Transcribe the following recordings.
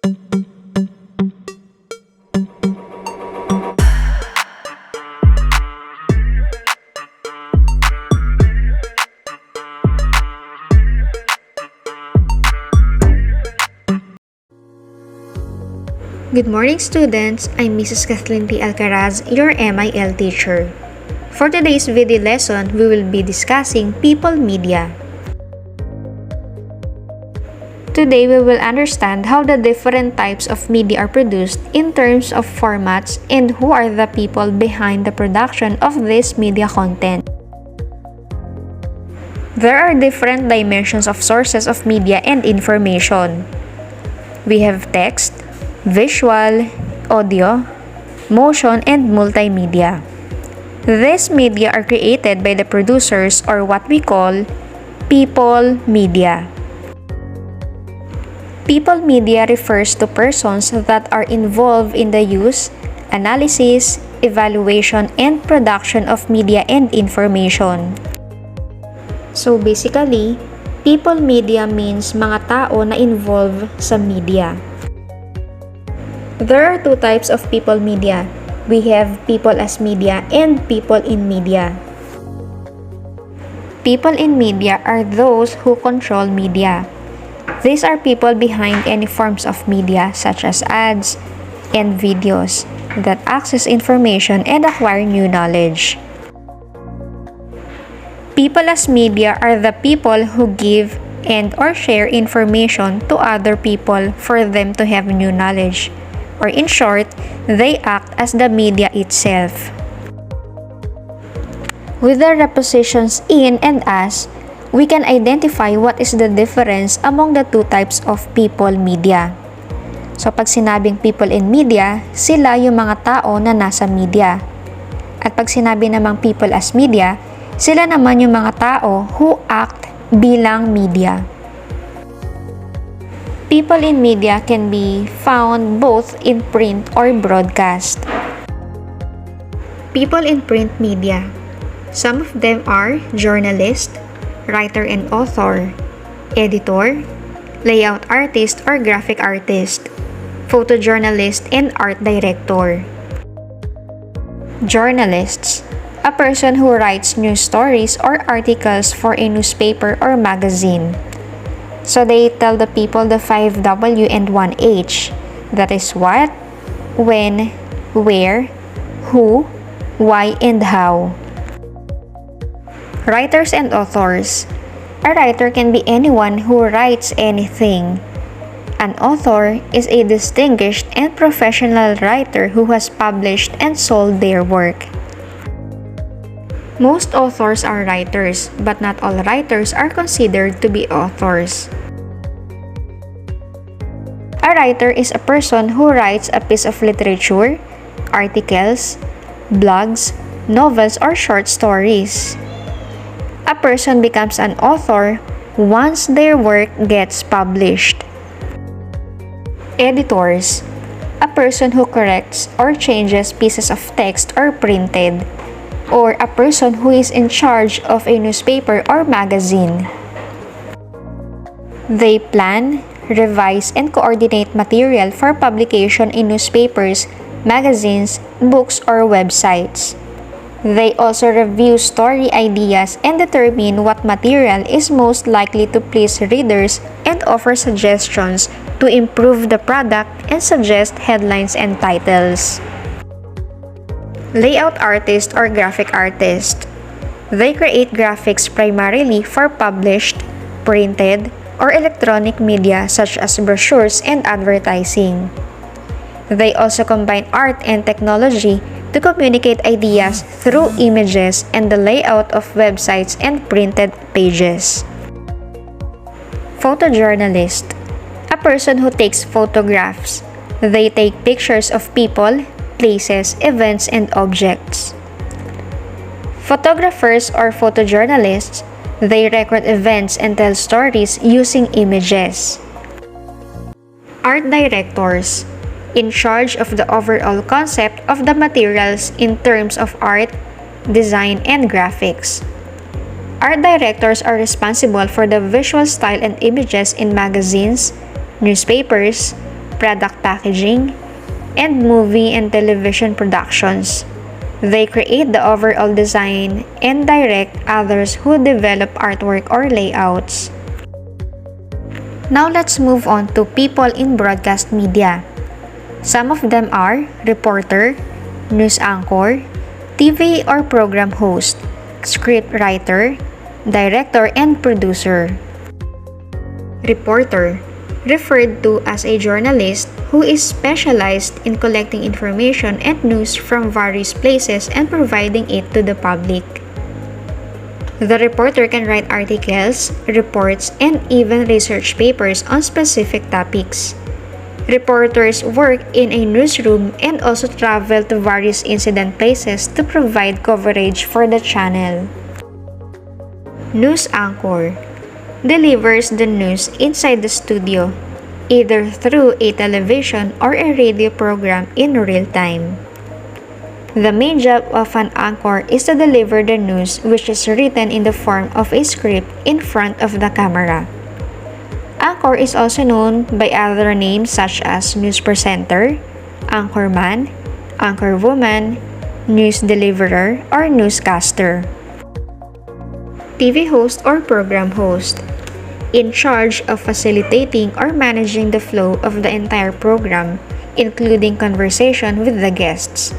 Good morning, students. I'm Mrs. Kathleen P. Alcaraz, your MIL teacher. For today's video lesson, we will be discussing people media. Today, we will understand how the different types of media are produced in terms of formats and who are the people behind the production of this media content. There are different dimensions of sources of media and information. We have text, visual, audio, motion, and multimedia. These media are created by the producers or what we call people media. People media refers to persons that are involved in the use, analysis, evaluation, and production of media and information. So basically, people media means mga tao na involved sa media. There are two types of people media. We have people as media and people in media. People in media are those who control media. These are people behind any forms of media such as ads and videos that access information and acquire new knowledge. People as media are the people who give and or share information to other people for them to have new knowledge. Or in short, they act as the media itself. With the prepositions in and as, we can identify what is the difference among the two types of people media. So pag sinabing people in media, sila yung mga tao na nasa media. At pag sinabi namang people as media, sila naman yung mga tao who act bilang media. People in media can be found both in print or broadcast. People in print media. Some of them are journalist, writer and author, editor, layout artist or graphic artist, photojournalist and art director. Journalists. A person who writes news stories or articles for a newspaper or magazine. So they tell the people the 5W and 1H. That is what, when, where, who, why, and how. Writers and authors. A writer can be anyone who writes anything. An author is a distinguished and professional writer who has published and sold their work. Most authors are writers, but not all writers are considered to be authors. A writer is a person who writes a piece of literature, articles, blogs, novels, or short stories. A person becomes an author once their work gets published. Editors. A person who corrects or changes pieces of text or printed. Or a person who is in charge of a newspaper or magazine. They plan, revise, and coordinate material for publication in newspapers, magazines, books, or websites. They also review story ideas and determine what material is most likely to please readers and offer suggestions to improve the product and suggest headlines and titles. Layout artist or graphic artist. They create graphics primarily for published, printed, or electronic media such as brochures and advertising. They also combine art and technology to communicate ideas through images and the layout of websites and printed pages. Photojournalist. A person who takes photographs. They take pictures of people, places, events, and objects. Photographers or photojournalists, they record events and tell stories using images. Art directors, in charge of the overall concept of the materials in terms of art, design, and graphics. Art directors are responsible for the visual style and images in magazines, newspapers, product packaging, and movie and television productions. They create the overall design and direct others who develop artwork or layouts. Now let's move on to people in broadcast media. Some of them are reporter, news anchor, TV or program host, script writer, director, and producer. Reporter, referred to as a journalist who is specialized in collecting information and news from various places and providing it to the public. The reporter can write articles, reports, and even research papers on specific topics. Reporters work in a newsroom and also travel to various incident places to provide coverage for the channel. News anchor delivers the news inside the studio, either through a television or a radio program in real time. The main job of an anchor is to deliver the news, which is written in the form of a script in front of the camera. Anchor is also known by other names such as news presenter, anchorman, anchorwoman, news deliverer, or newscaster. TV host or program host, in charge of facilitating or managing the flow of the entire program, including conversation with the guests.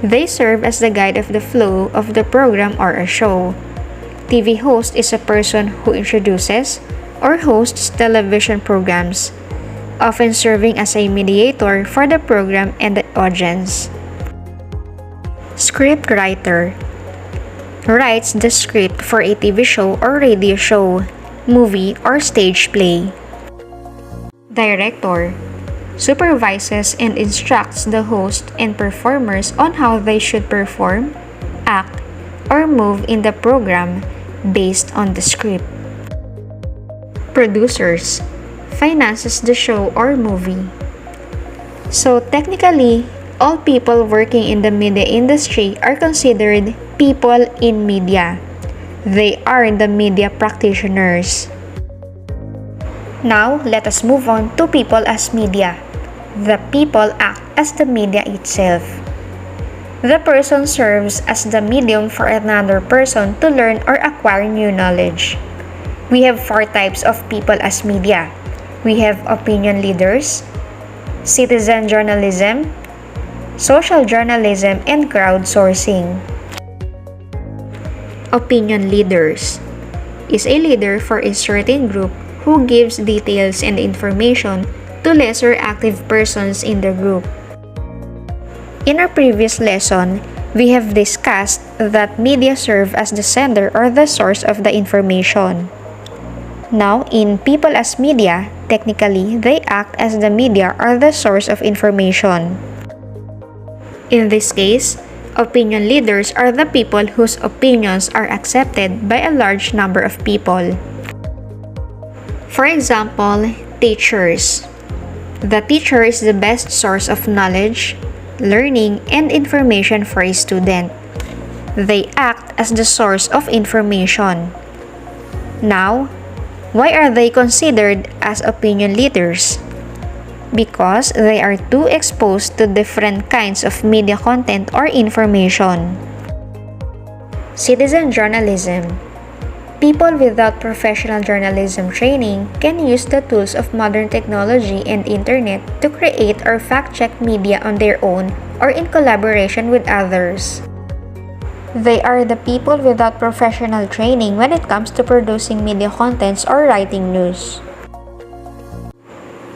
They serve as the guide of the flow of the program or a show. TV host is a person who introduces or hosts television programs, often serving as a mediator for the program and the audience. Script writer writes the script for a TV show or radio show, movie, or stage play. Director supervises and instructs the host and performers on how they should perform, act, or move in the program based on the script. Producers finances the show or movie. So technically, all people working in the media industry are considered people in media. They are the media practitioners. Now, let us move on to people as media. The people act as the media itself. The person serves as the medium for another person to learn or acquire new knowledge. We have 4 types of people as media. We have opinion leaders, citizen journalism, social journalism, and crowdsourcing. Opinion leaders is a leader for a certain group who gives details and information to lesser active persons in the group. In our previous lesson, we have discussed that media serve as the sender or the source of the information. Now, in people as media, technically, they act as the media or the source of information. In this case, opinion leaders are the people whose opinions are accepted by a large number of people. For example, teachers. The teacher is the best source of knowledge, learning, and information for a student. They act as the source of information. Now, why are they considered as opinion leaders? Because they are too exposed to different kinds of media content or information. Citizen journalism. People without professional journalism training can use the tools of modern technology and internet to create or fact-check media on their own or in collaboration with others. They are the people without professional training when it comes to producing media contents or writing news.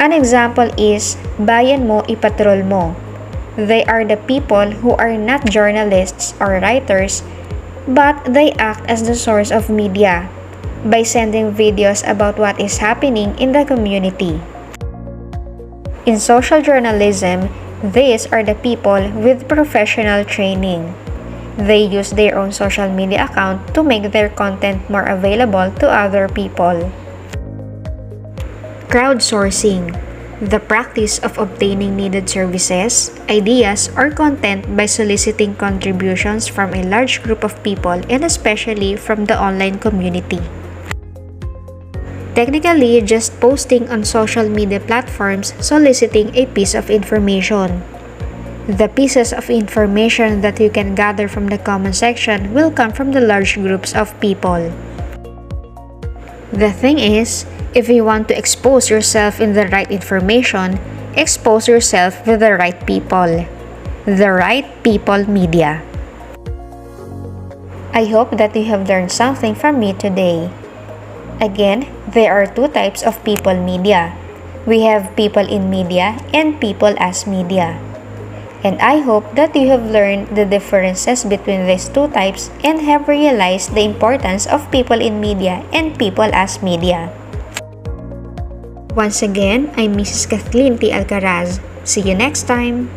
An example is Bayan Mo Ipatrol Mo. They are the people who are not journalists or writers, but they act as the source of media by sending videos about what is happening in the community. In social journalism, these are the people with professional training. They use their own social media account to make their content more available to other people. Crowdsourcing, the practice of obtaining needed services, ideas, or content by soliciting contributions from a large group of people and especially from the online community. Technically, just posting on social media platforms soliciting a piece of information. The pieces of information that you can gather from the comment section will come from the large groups of people. The thing is, if you want to expose yourself in the right information, expose yourself with the right people. The right people media. I hope that you have learned something from me today. Again, there are two types of people media. We have people in media and people as media. And I hope that you have learned the differences between these two types and have realized the importance of people in media and people as media. Once again, I'm Mrs. Kathleen T. Alcaraz. See you next time!